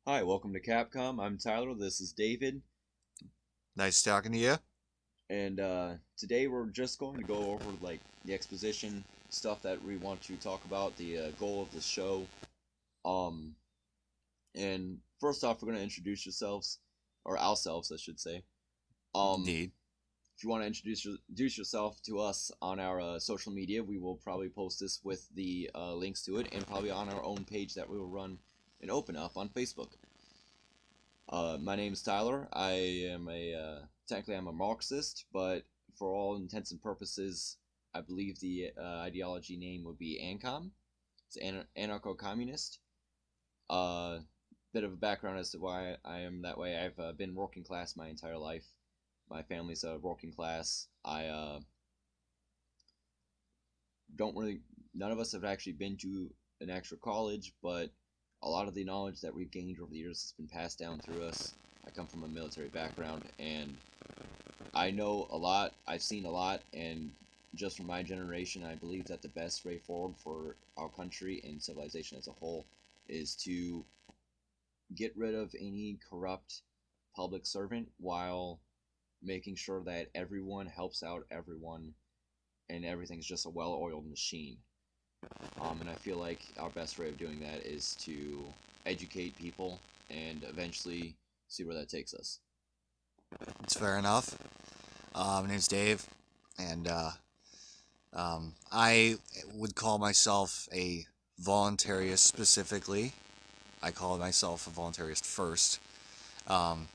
Hi, welcome to Capcom. I'm Tyler. This is David, Nice talking to you. and today we're just going to go over the exposition stuff that we want to talk about, the goal of the show. Um, and first off, we're going to introduce yourselves, or ourselves, I should say. Um, Indeed. if you want to introduce yourself to us on our social media, we will probably post this with the links to it, and probably on our own page that we will run and open up on Facebook. My name's Tyler. I am technically I'm a Marxist, but for all intents and purposes, I believe the ideology name would be ANCOM. It's anarcho-communist. Uh, Bit of a background as to why I am that way. I've been working class my entire life. My family's working class. I don't really. None of us have actually been to an actual college, but a lot of the knowledge that we've gained over the years has been passed down through us. I come from a military background, and I know a lot. I've seen a lot, and just from my generation, I believe that the best way forward for our country and civilization as a whole is to get rid of any corrupt public servant while making sure that everyone helps out everyone and everything's just a well-oiled machine. And I feel like our best way of doing that is to educate people and eventually see where that takes us. It's fair enough. My name's Dave, and I would call myself a voluntarist specifically. I call myself a voluntarist first, um,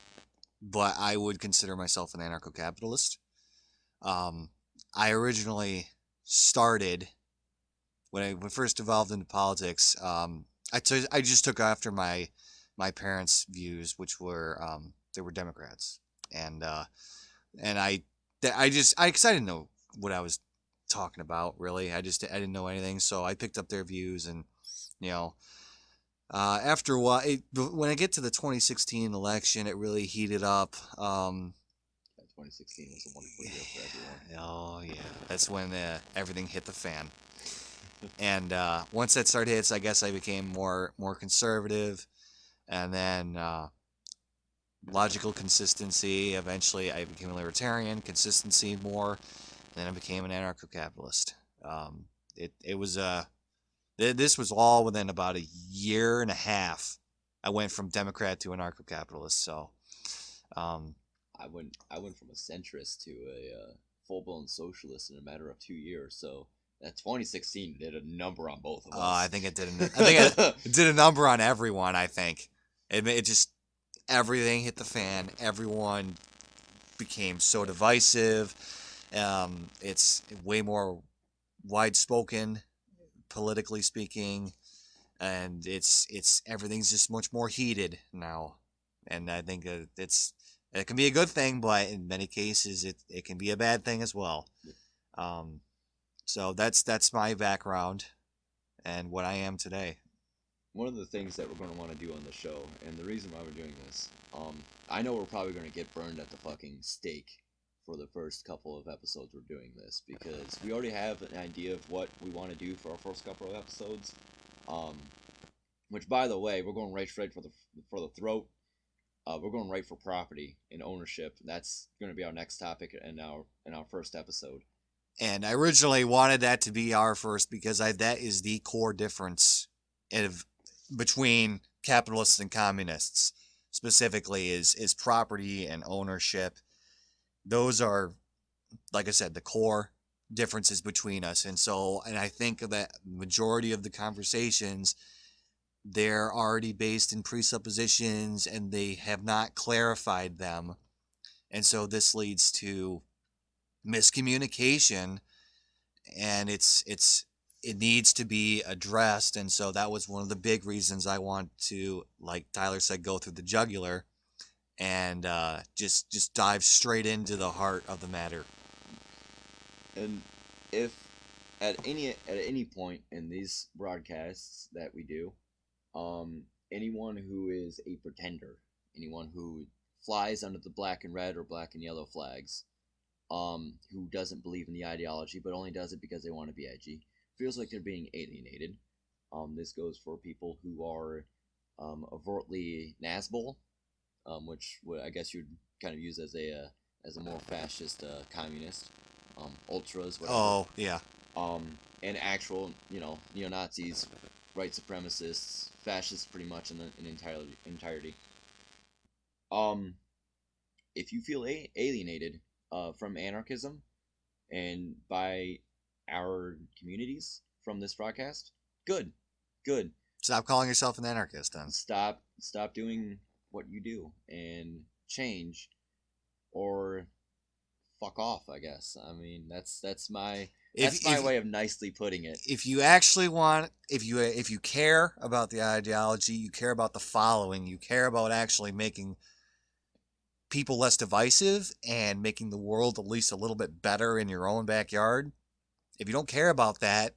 but I would consider myself an anarcho capitalist. Um, I originally started when I first evolved into politics. I just took after my parents' views, which were they were Democrats, and and I cause I didn't know what I was talking about really. I didn't know anything, so I picked up their views, and you know, after a while, when I get to the 2016 election, it really heated up. 2016 was a wonderful year for everyone. Oh yeah, that's when everything hit the fan. And once that started hits, I guess I became more conservative, and then logical consistency. Eventually, I became a libertarian. Consistency more. Then I became an anarcho-capitalist. It was this was all within about a year and a half. I went from Democrat to anarcho-capitalist. So um, I went from a centrist to a full blown socialist in a matter of 2 years. So that 2016 did a number on both of I us. think it did a number on everyone. I think it just everything hit the fan. Everyone became so divisive. It's way more wide spoken, politically speaking, and it's everything's just much more heated now. And I think it can be a good thing, but in many cases it can be a bad thing as well. Um, so that's my background and what I am today. One of the things that we're going to want to do on the show, and the reason why we're doing this, I know we're probably going to get burned at the fucking stake for the first couple of episodes we're doing this because we already have an idea of what we want to do for our first couple of episodes. Um, which, by the way, we're going right straight for the throat. We're going right for property and ownership. That's going to be our next topic in our first episode. And I originally wanted that to be our first because that is the core difference of between capitalists and communists specifically is property and ownership. Those are, like I said, the core differences between us. And I think that majority of the conversations they're already based in presuppositions and they have not clarified them. And so this leads to miscommunication, and it needs to be addressed. And so that was one of the big reasons I want to, like Tyler said, go through the jugular and just dive straight into the heart of the matter. And if at any point in these broadcasts that we do, anyone who is a pretender, anyone who flies under the black and red or black and yellow flags, who doesn't believe in the ideology but only does it because they want to be edgy, feels like they're being alienated. This goes for people who are overtly Nazgul, which I guess you'd kind of use as a more fascist communist, ultras, whatever, Oh, yeah. and actual, neo Nazis, white supremacists, fascists, pretty much in entirety. Um, if you feel alienated from anarchism and by our communities from this broadcast, good, good. Stop calling yourself an anarchist, then. Stop doing what you do and change, or fuck off. I guess. I mean, If that's my way of nicely putting it. if you actually want, if you care about the ideology, you care about the following, you care about actually making people less divisive and making the world at least a little bit better in your own backyard. If you don't care about that,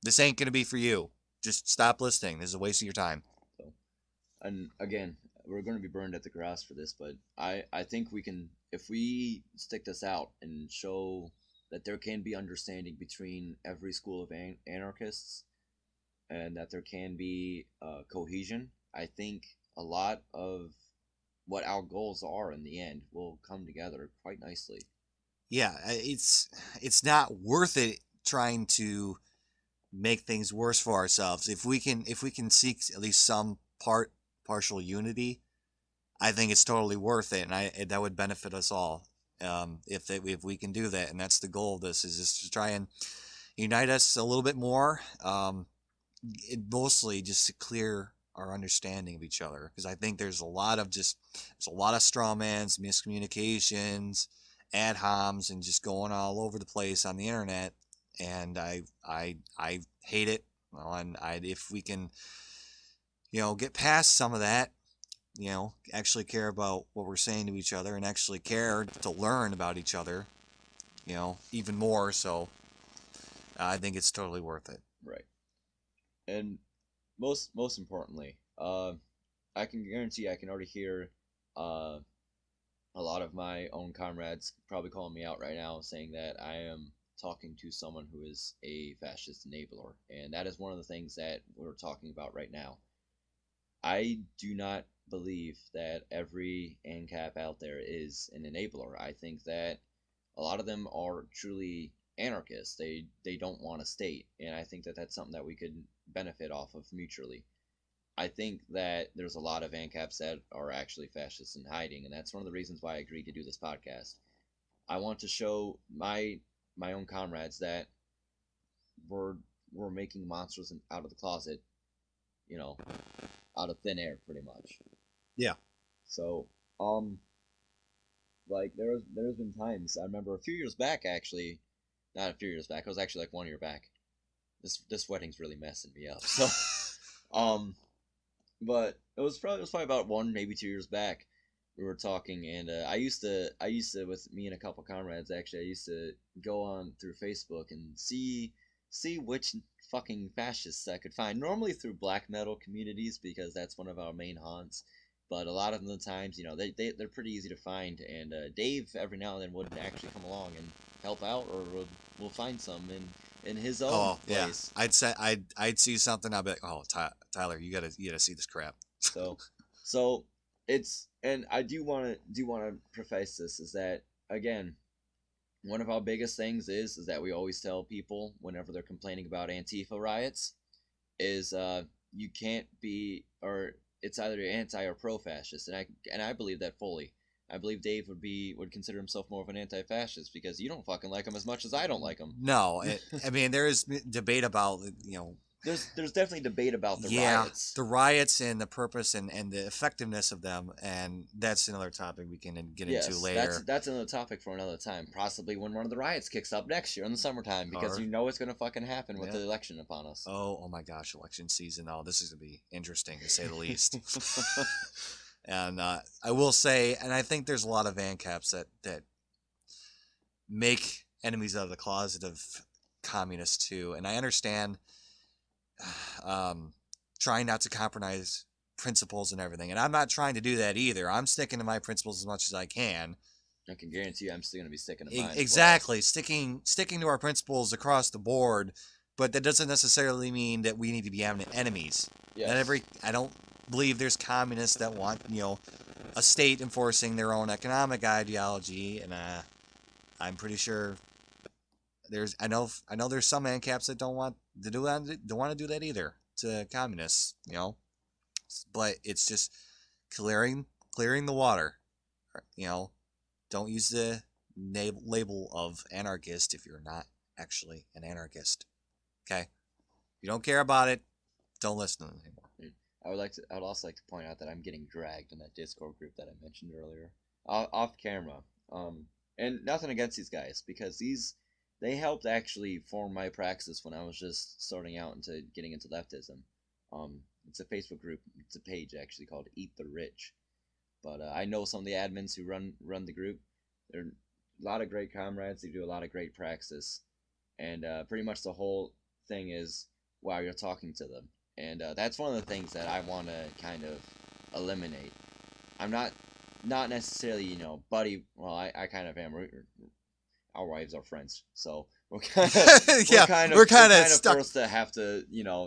this ain't gonna be for you. Just stop listening. This is a waste of your time. So, and again, we're going to be burned at the cross for this, but I think we can, if we stick this out and show that there can be understanding between every school of anarchists, and that there can be cohesion. I think a lot of what our goals are in the end will come together quite nicely. Yeah, it's not worth it trying to make things worse for ourselves. If we can seek at least some partial unity, I think it's totally worth it, and that would benefit us all. If we can do that, and that's the goal of this, is just to try and unite us a little bit more. Mostly just to clear our understanding of each other, because I think there's a lot of straw mans, miscommunications, ad homs, and just going all over the place on the internet, and I hate it. Well, and if we can, get past some of that, actually care about what we're saying to each other, and actually care to learn about each other, even more. So I think it's totally worth it. Right. And most importantly, I can guarantee I can already hear uh, a lot of my own comrades probably calling me out right now, saying that I am talking to someone who is a fascist enabler, and that is one of the things that we're talking about right now. I do not believe that every ANCAP out there is an enabler. I think that a lot of them are truly anarchists. They don't want a state, and I think that that's something that we could benefit off of mutually. I think that there's a lot of ANCAPs that are actually fascists in hiding, and that's one of the reasons why I agreed to do this podcast. I want to show my own comrades that we're we're making monsters out of the closet, you know, out of thin air, pretty much. Yeah. So, like there's been times I remember a few years back, actually, not a few years back. It was actually like 1 year back. This wedding's really messing me up. So, um, but it was probably about 1 maybe 2 years back. We were talking, and I used to with me and a couple comrades, actually, I used to go on through Facebook and see which fucking fascists I could find. Normally through black metal communities, because that's one of our main haunts. But a lot of the times, they're pretty easy to find. And Dave every now and then would actually come along and help out, or we'll find some in his own Oh yeah, place. I'd see something. I'd be like, oh, Tyler, you gotta see this crap. So and I do want to preface this, is that, again, one of our biggest things is that we always tell people whenever they're complaining about Antifa riots is you can't be, or it's either anti or pro fascist, and I believe that fully. I believe Dave would consider himself more of an anti-fascist, because you don't fucking like him as much as I don't like him. No, I mean there is debate about There's definitely debate about the yeah, riots. the riots and the purpose and the effectiveness of them, and that's another topic we can get into Yes, later. that's another topic for another time. Possibly when one of the riots kicks up next year in the summertime, because Or- you know it's gonna fucking happen with Yeah. the election upon us. Oh my gosh, election season! Oh, this is gonna be interesting to say the least. And I will say, and I think there's a lot of ANCAPs that make enemies out of the closet of communists too, and I understand trying not to compromise principles and everything, and I'm not trying to do that either. I'm sticking to my principles as much as I can. I can guarantee you I'm still gonna be sticking to mine. Exactly, sticking to our principles across the board, but that doesn't necessarily mean that we need to be enemies. Yes. I don't believe there's communists that want, a state enforcing their own economic ideology, and I'm pretty sure I know there's some ANCAPs that don't want to do that, don't want to do that either to communists, but it's just clearing the water, you know. Don't use the label of anarchist if you're not actually an anarchist. Okay, if you don't care about it, don't listen to them anymore. I would also like to point out that I'm getting dragged in that Discord group that I mentioned earlier, off camera. And nothing against these guys, because they helped actually form my praxis when I was just starting out into getting into leftism. It's a Facebook group. It's a page actually called Eat the Rich. But I know some of the admins who run the group. They're a lot of great comrades. They do a lot of great praxis, and pretty much the whole thing is while you're talking to them, and that's one of the things that I want to kind of eliminate. I'm not necessarily buddy. Well, I kind of am. Our wives are friends, so we're kind of Yeah, we're kind of stuck. forced to have to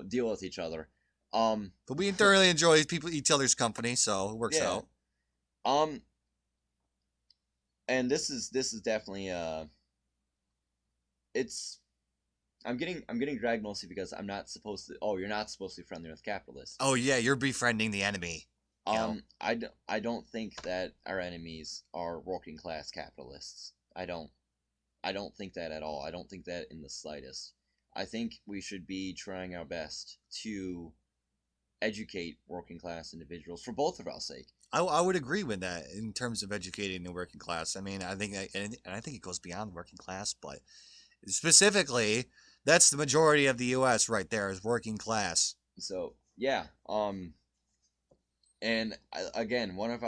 deal with each other. But we thoroughly enjoy each other's company, so it works out. And this is definitely it's I'm getting dragged mostly because I'm not supposed to. Oh, you're not supposed to be friendly with capitalists. Oh yeah, you're befriending the enemy. I don't think that our enemies are working class capitalists. I don't think that at all. I don't think that in the slightest. I think we should be trying our best to educate working class individuals for both of our sake. I would agree with that in terms of educating the working class. I mean, I think it goes beyond the working class, but specifically, that's the majority of the U.S. right there is working class. So yeah, and again, one of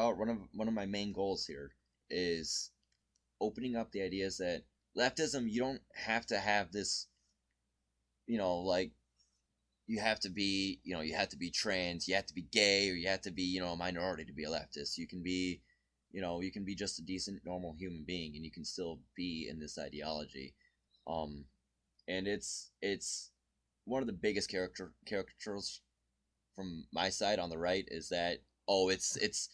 my main goals here is opening up the ideas that leftism, you don't have to have this, like you have to be trans, you have to be gay, or you have to be a minority to be a leftist. You can be just a decent normal human being, and you can still be in this ideology. And it's one of the biggest caricatures from my side on the right is that it's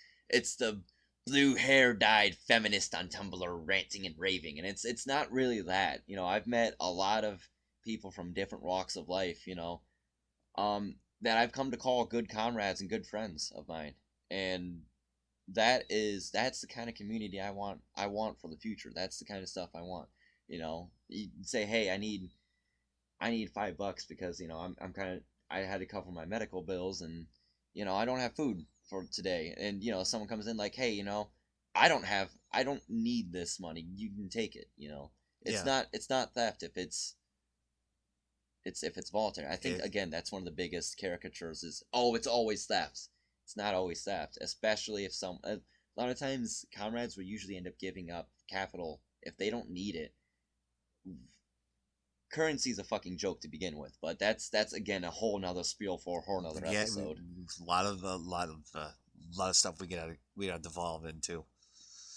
the blue hair dyed feminist on Tumblr ranting and raving, and it's not really that. I've met a lot of people from different walks of life, that I've come to call good comrades and good friends of mine, and that's the kind of community I want. I want for the future. That's the kind of stuff I want. You say, hey, I need $5 because I'm kind of I had to cover my medical bills, and I don't have food for today, and someone comes in like, hey, I don't need this money, you can take it. It's not theft if it's voluntary. I think again that's one of the biggest caricatures is, oh, it's always theft. It's not always theft, especially if a lot of times comrades will usually end up giving up capital if they don't need it. Currency is a fucking joke to begin with, but that's again a whole nother spiel for a whole nother episode. A lot of stuff we gotta devolve into.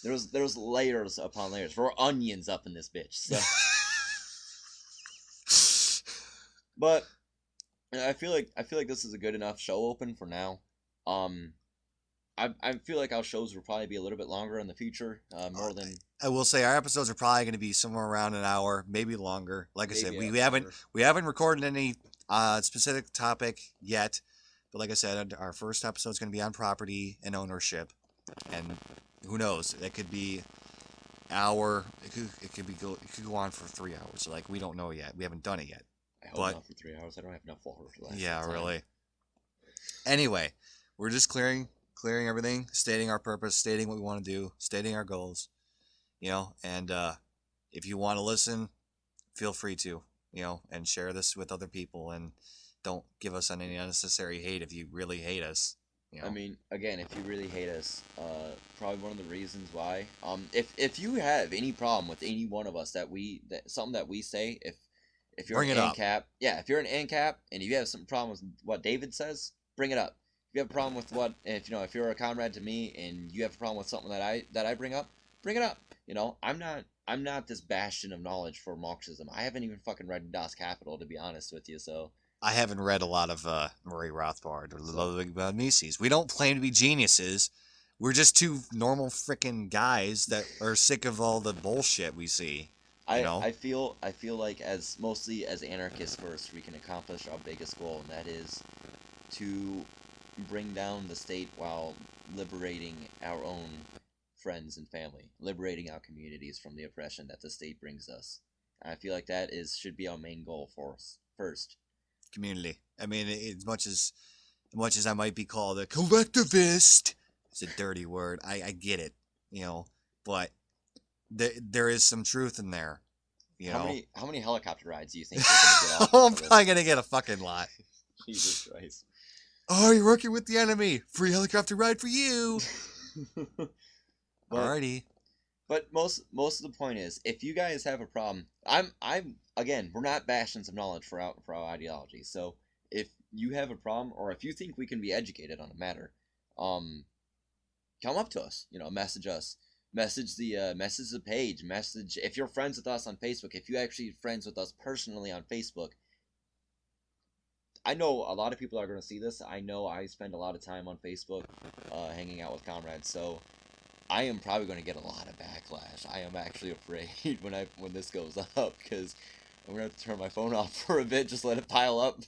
There's layers upon layers. We're onions up in this bitch. So. But I feel like this is a good enough show open for now. I feel like our shows will probably be a little bit longer in the future, more than. I will say our episodes are probably going to be somewhere around an hour, maybe longer. Like I said, we haven't recorded any specific topic yet, but like I said, our first episode is going to be on property and ownership, and who knows, that could be hour. It could go on for 3 hours. Like we don't know yet. We haven't done it yet. I hope not for 3 hours. I don't have enough water for that. Yeah, really. Anyway, we're just clearing everything, stating our purpose, stating what we want to do, stating our goals, and if you want to listen, feel free to, and share this with other people, and don't give us any unnecessary hate if you really hate us. I mean, again, if you really hate us, probably one of the reasons why, if you have any problem with any one of us something that we say, if you're an ANCAP, if you're an ANCAP and you have some problem with what David says, bring it up. If you have a problem with if you're a comrade to me and you have a problem with something that I bring up, bring it up. I'm not this bastion of knowledge for Marxism. I haven't even fucking read Das Kapital, to be honest with you. So I haven't read a lot of Murray Rothbard or So- Ludwig von Mises. We don't claim to be geniuses. We're just two normal freaking guys that are sick of all the bullshit we see. You know? I feel like as mostly as anarchists first, we can accomplish our biggest goal, and that is to bring down the state while liberating our own friends and family, liberating our communities from the oppression that the state brings us. I feel like that is should be our main goal for us first. Community. I mean, as much as I might be called a collectivist, it's a dirty word. I get it, you know, but there is some truth in there, you know. How many helicopter rides do you think we're gonna get off? I'm of this? probably gonna get a fucking lot. Jesus Christ. Oh, you're working with the enemy. Free helicopter ride for you. But, Alrighty. but most of the point is, if you guys have a problem, I'm again, we're not bastions of knowledge for our ideology. So if you have a problem, or if you think we can be educated on a matter, come up to us. Message us. Message the page. Message if you're friends with us on Facebook. If you actually friends with us personally on Facebook. I know a lot of people are going to see this. I know I spend a lot of time on Facebook, hanging out with comrades. So I am probably going to get a lot of backlash. I am actually afraid when this goes up, because I'm going to have to turn my phone off for a bit, just let it pile up.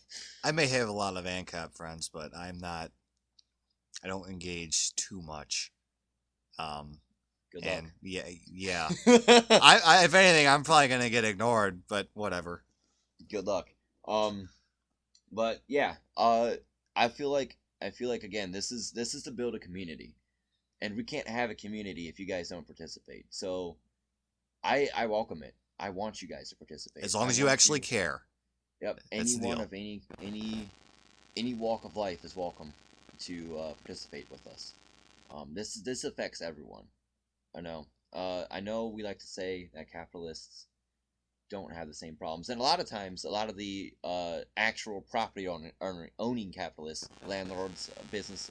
I may have a lot of ANCAP friends, but I don't engage too much. Good luck. And yeah. I if anything, I'm probably gonna get ignored, but whatever. Good luck. But yeah, I feel like again, this is to build a community, and we can't have a community if you guys don't participate. So, I welcome it. I want you guys to participate. As long as I you want actually care. Yep. That's the Anyone deal. of any walk of life is welcome to participate with us. This affects everyone. I know. I know we like to say that capitalists don't have the same problems, and a lot of times, a lot of the actual property owning capitalists, landlords, business,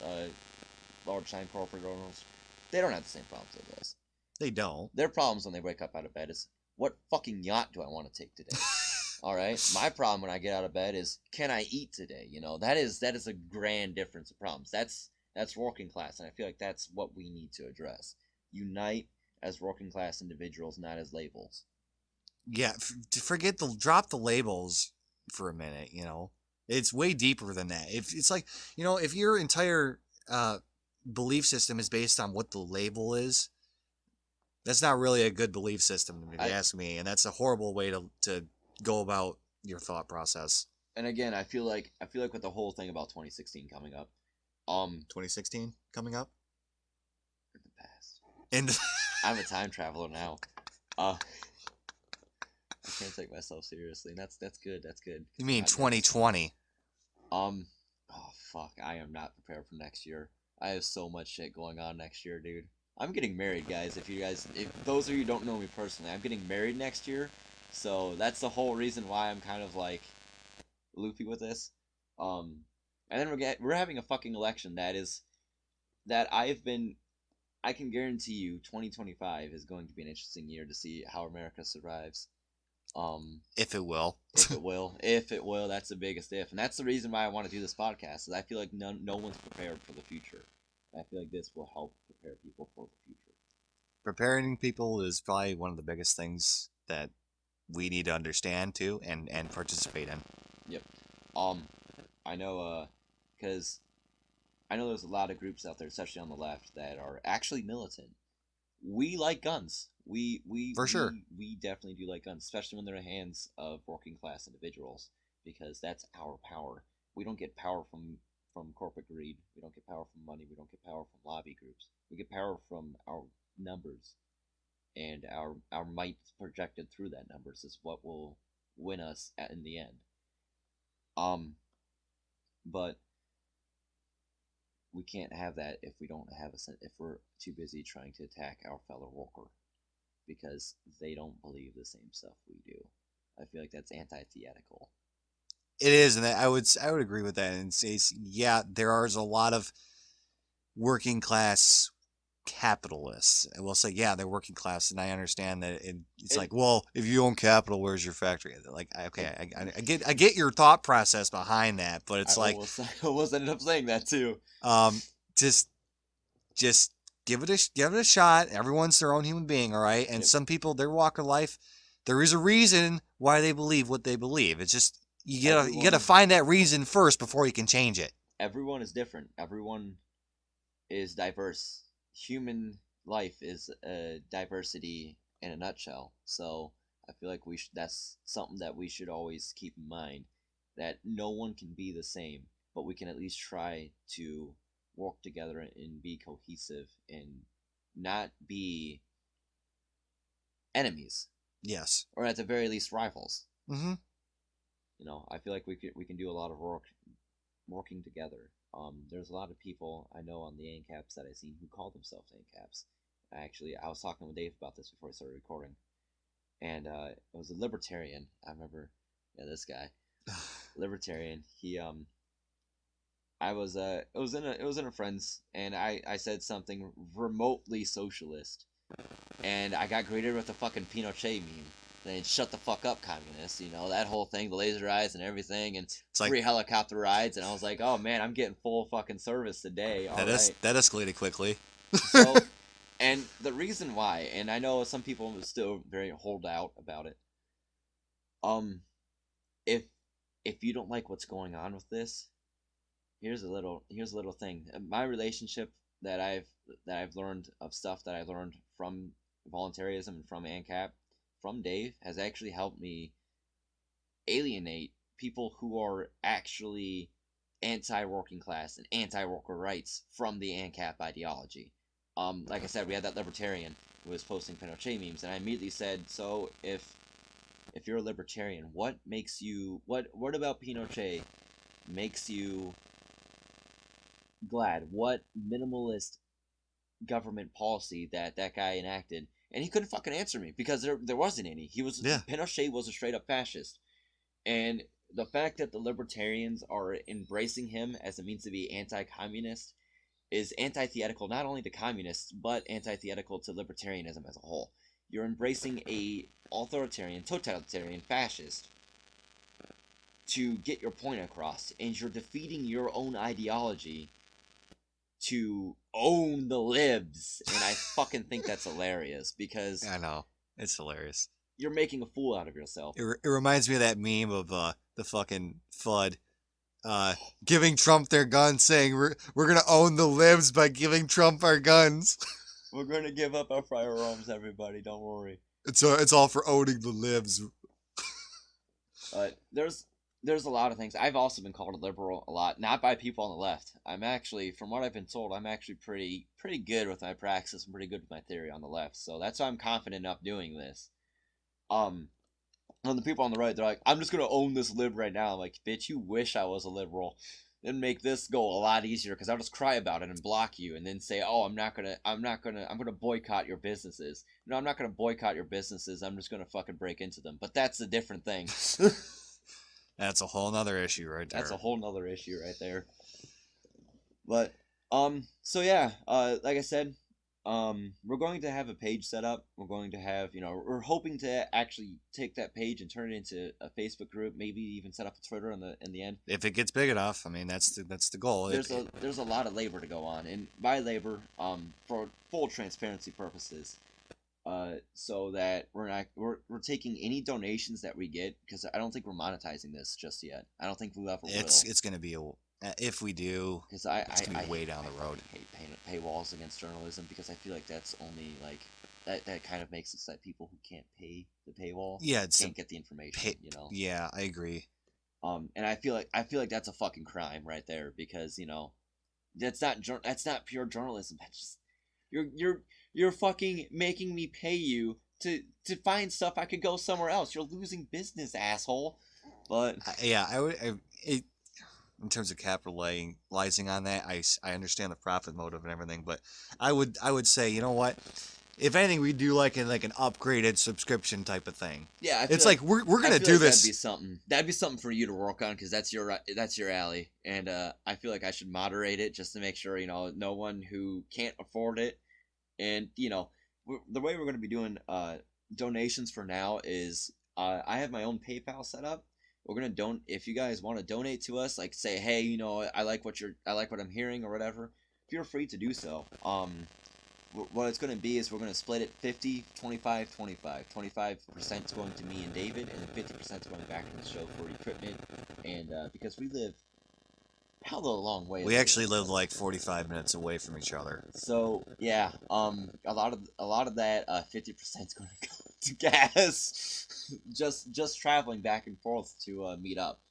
large time corporate owners, they don't have the same problems as us. They don't. Their problems when they wake up out of bed is, what fucking yacht do I want to take today? All right. My problem when I get out of bed is, can I eat today? That is a grand difference of problems. That's working class, and I feel like that's what we need to address. Unite as working class individuals, not as labels. Yeah, drop the labels for a minute. It's way deeper than that. If it's like, if your entire belief system is based on what the label is, that's not really a good belief system, if you ask me, and that's a horrible way to go about your thought process. And again, I feel like with the whole thing about 2016 coming up, 2016 coming up in the past, and I'm a time traveler now. I can't take myself seriously, and that's good. That's good. You mean 2020? Oh fuck! I am not prepared for next year. I have so much shit going on next year, dude. I'm getting married, guys. If those of you who don't know me personally, I'm getting married next year. So that's the whole reason why I'm kind of like loopy with this. And then we're having a fucking election that I can guarantee you 2025 is going to be an interesting year to see how America survives. If it will. If it will, that's the biggest if, and that's the reason why I want to do this podcast. Is I feel like no one's prepared for the future. I feel like this will help prepare people for the future. Preparing people is probably one of the biggest things that we need to understand too, and participate in. Yep. I know, because I know there's a lot of groups out there, especially on the left, that are actually militant. We like guns. For sure. We definitely do like guns, especially when they're in the hands of working class individuals, because that's our power. We don't get power from corporate greed. We don't get power from money. We don't get power from lobby groups. We get power from our numbers, and our might projected through that numbers is what will win us in the end. But we can't have that if we don't have if we're too busy trying to attack our fellow worker, because they don't believe the same stuff we do. I feel like that's antithetical. It is, and I would agree with that and say, yeah, there is a lot of working class capitalists. And we'll say, yeah, they're working class, and I understand that. It's And like, well, if you own capital, where's your factory? Like, okay, I get your thought process behind that, but I it's like, almost I almost ended up saying that too. um, just just give it a shot. Everyone's their own human being, all right. And Yep. some people, their walk of life, there is a reason why they believe what they believe. It's just you gotta Everyone find that reason first before you can change it. everyone is different. Everyone is diverse. Human life is a diversity in a nutshell. So I feel like that's something that we should always keep in mind, that no one can be the same, but we can at least try to work together and be cohesive and not be enemies, Yes. or at the very least rivals. Mm-hmm. I feel like we can do a lot of work working together. There's a lot of people I know on the ANCAPs that I've seen who call themselves ANCAPs. I was talking with Dave about this before I started recording, and it was a libertarian. I remember, yeah, this guy, libertarian. It was in a friend's, and I said something remotely socialist, and I got greeted with a fucking Pinochet meme. Then shut the fuck up, communist. That whole thing, the laser eyes and everything, and It's like free helicopter rides. And I was like, oh man, I'm getting full fucking service today. All right. that escalated quickly. So, and the reason why, and I know some people are still very hold out about it. Um, if if you don't like what's going on with this, here's a little thing. My relationship that I've learned of stuff that I learned from voluntarism and from ANCAP from Dave has actually helped me alienate people who are actually anti-working class and anti-worker rights from the ANCAP ideology. Like I said, we had that libertarian who was posting Pinochet memes, and I immediately said, so if you're a libertarian, what about Pinochet makes you glad? What minimalist government policy that guy enacted? And he couldn't fucking answer me because there wasn't any. Yeah. Pinochet was a straight up fascist. And the fact that the libertarians are embracing him as a means to be anti-communist is antithetical not only to communists but antithetical to libertarianism as a whole. You're embracing a authoritarian, totalitarian fascist to get your point across, and you're defeating your own ideology to own the libs. And I fucking think that's hilarious because I know, it's hilarious. you're making a fool out of yourself. It reminds me of that meme of the fucking FUD giving Trump their guns, saying we're gonna own the libs by giving Trump our guns. We're going to give up our firearms, everybody. Don't worry. It's all for owning the libs. There's a lot of things. I've also been called a liberal a lot, not by people on the left. I'm actually, from what I've been told, I'm actually pretty good with my praxis and pretty good with my theory on the left. So that's why I'm confident enough doing this. And the people on the right, they're like, I'm just gonna own this lib right now. I'm like, bitch, you wish I was a liberal. Then make this go a lot easier because I'll just cry about it and block you, and then say, oh, I'm gonna boycott your businesses. No, I'm not gonna boycott your businesses. I'm just gonna fucking break into them. But that's a different thing. That's a whole nother issue right there. That's a whole nother issue right there. But so yeah, like I said, we're going to have a page set up. We're going to have, we're hoping to actually take that page and turn it into a Facebook group, maybe even set up a Twitter in the end. If it gets big enough, I mean, that's the goal. There's a lot of labor to go on, and by labor, for full transparency purposes, so that we're taking any donations that we get, because I don't think we're monetizing this just yet. I don't think we ever will. It's gonna be if we do, because it's gonna be way down the road. I hate paywalls against journalism because I feel like that's only like that kind of makes it so that people who can't pay the paywall can't get the information. Yeah, I agree. And I feel like that's a fucking crime right there, because that's not pure journalism. That's just you're fucking making me pay you to find stuff I could go somewhere else. You're losing business, asshole. But I would. In terms of capitalizing on that, I understand the profit motive and everything, but I would say, you know what? If anything, we do like an upgraded subscription type of thing. Yeah, it's like we're gonna do this. That'd be something for you to work on, because that's your alley, and I feel like I should moderate it just to make sure no one who can't afford it And the way we're going to be doing donations for now is I have my own PayPal set up. We're gonna don't if you guys want to donate to us, like say, hey, I like what I'm hearing or whatever. Feel free to do so. What it's going to be is we're going to split it 50, 25, 25. 25% is going to me and David, and then 50% is going back to the show for equipment. And because we live hell of a long way We away actually from each live other. like 45 minutes away from each other. So yeah, a lot of that 50% is going to go to gas, just traveling back and forth to meet up,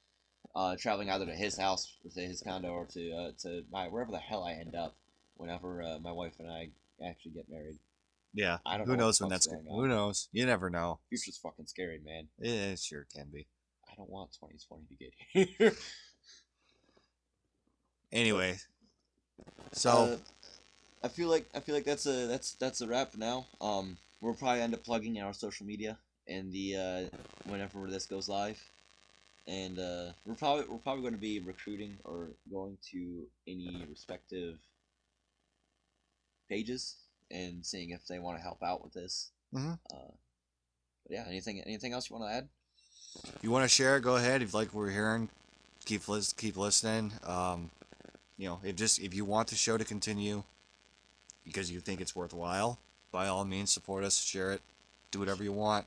traveling either to his house or to his condo or to my wherever the hell I end up whenever my wife and I actually get married. Yeah. I don't know Who what the knows when fuck's that's going Who on. knows? You never know. Future's fucking scary, man. It sure can be. I don't want 2020 to get here. But Anyway, so uh, I feel like that's a wrap now. We'll probably end up plugging our social media and the whenever this goes live, and we're probably going to be recruiting or going to any respective pages and seeing if they want to help out with this. mhm. But yeah, anything else you want to add? If you want to share, go ahead. If you like what we're hearing, keep listening. If you want the show to continue because you think it's worthwhile, by all means, support us, share it, do whatever you want.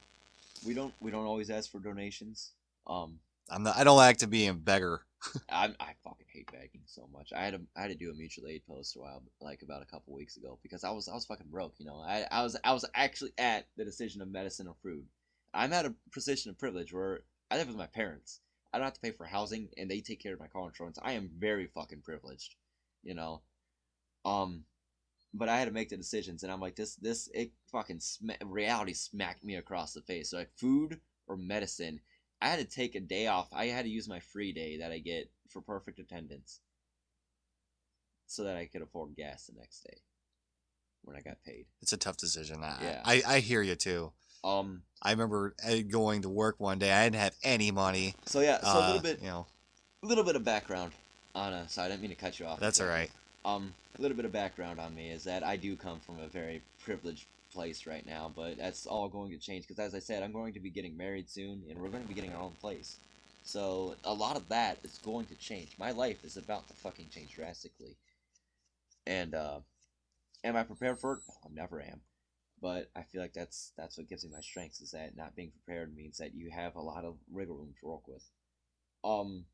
We don't always ask for donations. Um, I don't like to be a beggar. I fucking hate begging so much. I had to do a mutual aid post a while, like about a couple weeks ago, because I was fucking broke. I was actually at the decision of medicine or food. I'm at a position of privilege where I live with my parents. I don't have to pay for housing, and they take care of my car insurance. I am very fucking privileged, you know. Um, but I had to make the decisions, and I'm like, this it fucking reality smacked me across the face. So like food or medicine, I had to take a day off. I had to use my free day that I get for perfect attendance, so that I could afford gas the next day when I got paid. It's a tough decision. Yeah. I hear you too. Um. I remember going to work one day. I didn't have any money. So yeah. So a little bit, You know, a little bit of background on a. So I didn't mean to cut you off that's all exactly. right. A little bit of background on me is that I do come from a very privileged place right now, but that's all going to change because, as I said, I'm going to be getting married soon, and we're going to be getting our own place. So a lot of that is going to change. My life is about to fucking change drastically, and am I prepared for it? No, I never am. But I feel like that's what gives me my strengths is that not being prepared means that you have a lot of wiggle room to work with. Um,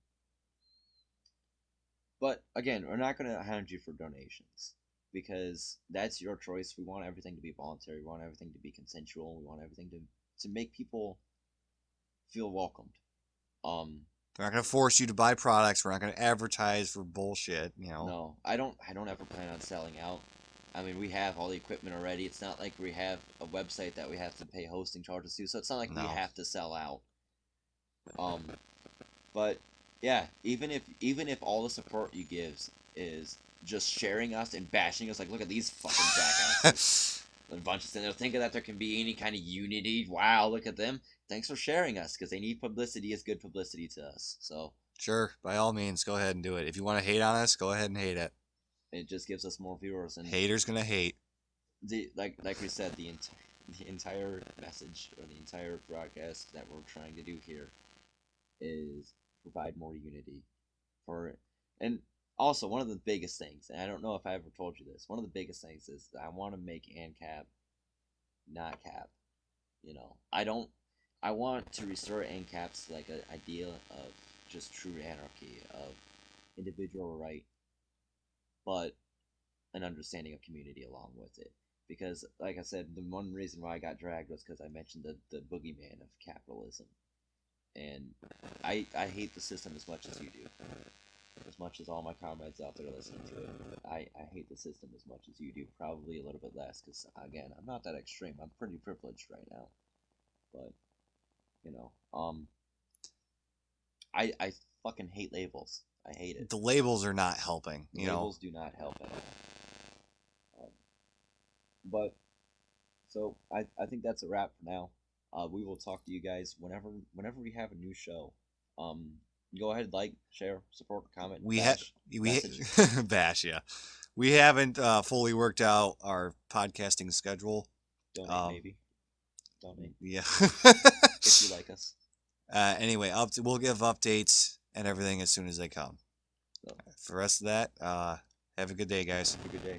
But again, we're not going to hound you for donations because that's your choice. We want everything to be voluntary. We want everything to be consensual. We want everything to make people feel welcomed. Um, We're not gonna force you to buy products. We're not gonna advertise for bullshit. no, I don't ever plan on selling out. I mean, we have all the equipment already. It's not like we have a website that we have to pay hosting charges to, so it's not like we No. have to sell out. Um, but yeah, even if all the support you gives is just sharing us and bashing us, like look at these fucking jackasses. A bunch of sitting there thinking that there can be any kind of unity. Wow, look at them. Thanks for sharing us because they need publicity is good publicity to us. So Sure, by all means, go ahead and do it. If you want to hate on us, go ahead and hate it. it just gives us more viewers and Haters gonna hate. like we said the entire message or the entire broadcast that we're trying to do here is provide more unity for and also one of the biggest things, and I don't know if I ever told you this, one of the biggest things is that I want to make ANCAP not cap. I want to restore ANCAP's like an idea of just true anarchy, of individual right, but an understanding of community along with it. Because, like I said, the one reason why I got dragged was because I mentioned the boogeyman of capitalism, and I hate the system as much as you do. As much as all my comrades out there listening to it, I hate the system as much as you do. Probably a little bit less, because again, I'm not that extreme. I'm pretty privileged right now, but you know, I fucking hate labels. I hate it. The labels are not helping. Labels do not help at all. But so I think that's a wrap for now. We will talk to you guys whenever we have a new show. Go ahead, like, share, support, comment, We bash, we message. bash, yeah. We haven't fully worked out our podcasting schedule. Donate, maybe. Donate. Yeah. If you like us. Anyway, we'll give updates and everything as soon as they come. So, For the rest of that, have a good day, guys. have a good day.